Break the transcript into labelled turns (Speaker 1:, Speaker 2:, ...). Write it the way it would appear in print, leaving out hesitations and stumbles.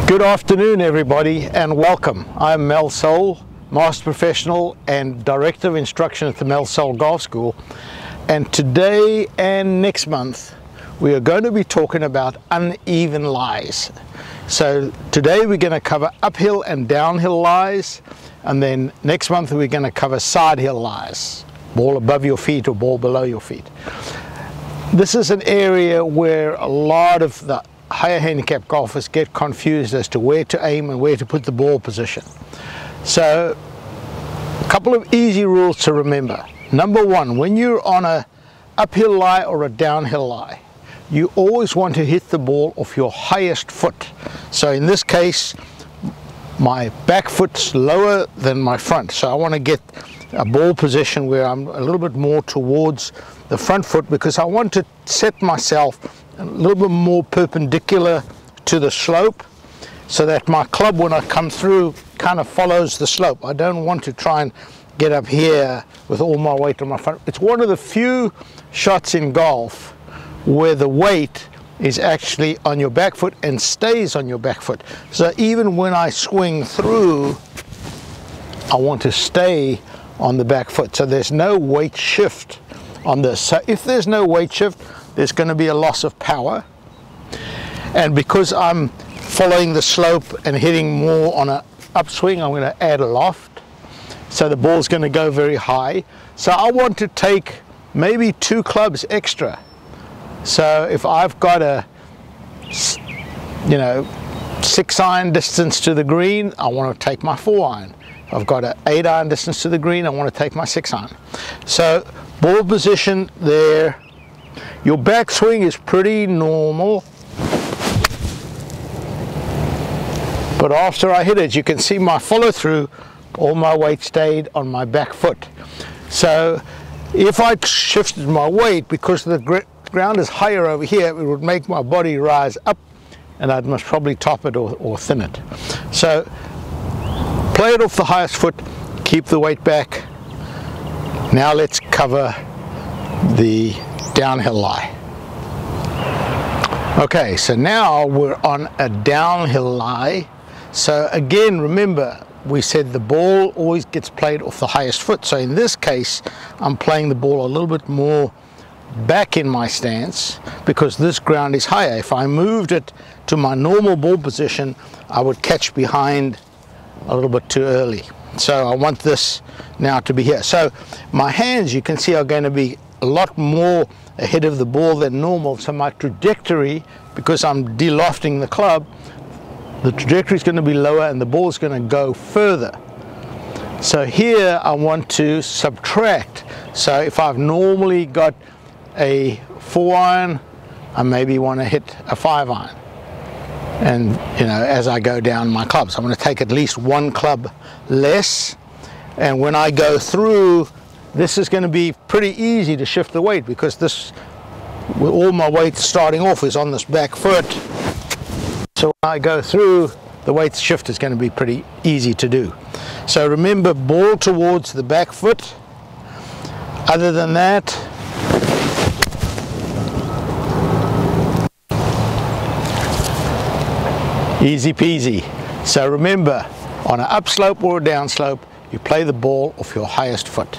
Speaker 1: Good afternoon, everybody, and welcome. I'm Mel Soul, Master Professional and Director of Instruction at the Mel Soul Golf School. And today and next month, we are going to be talking about uneven lies. So today we're going to cover uphill and downhill lies, and then next month we're going to cover side hill lies, ball above your feet or ball below your feet. This is an area where a lot of the higher handicap golfers get confused as to where to aim and where to put the ball position. So a couple of easy rules to remember. Number one, when you're on a uphill lie or a downhill lie, you always want to hit the ball off your highest foot. So in this case, my back foot's lower than my front, so I want to get a ball position where I'm a little bit more towards the front foot, because I want to set myself a little bit more perpendicular to the slope, so that my club, when I come through, kind of follows the slope. I don't want to try and get up here with all my weight on my front. It's one of the few shots in golf where the weight is actually on your back foot and stays on your back foot. So even when I swing through, I want to stay on the back foot. So there's no weight shift on this. So if there's no weight shift, there's going to be a loss of power. And because I'm following the slope and hitting more on an upswing, I'm going to add a loft. So the ball's going to go very high. So I want to take maybe 2 clubs extra. So if I've got a 6-iron distance to the green, I want to take my 4-iron. If I've got an 8-iron distance to the green, I want to take my 6-iron. So ball position there. Your backswing is pretty normal, but after I hit it, you can see my follow through, all my weight stayed on my back foot. So if I shifted my weight, because the ground is higher over here, it would make my body rise up, and I must probably top it or thin it. So play it off the highest foot, keep the weight back. Now let's cover the downhill lie. Okay, so now we're on a downhill lie. So again, remember, we said the ball always gets played off the highest foot. So in this case, I'm playing the ball a little bit more back in my stance because this ground is higher. If I moved it to my normal ball position, I would catch behind a little bit too early. So I want this now to be here. So my hands, you can see, are going to be a lot more ahead of the ball than normal. So my trajectory, because I'm de-lofting the club, the trajectory is going to be lower and the ball is going to go further. So here I want to subtract. So if I've normally got a 4-iron, I maybe want to hit a 5-iron. And as I go down my clubs, I'm going to take at least 1 club less. And when I go through, this is going to be pretty easy to shift the weight, because this, all my weight starting off is on this back foot. So when I go through, the weight shift is going to be pretty easy to do. So remember, ball towards the back foot. Other than that, easy peasy. So remember, on an upslope or a downslope, you play the ball off your highest foot.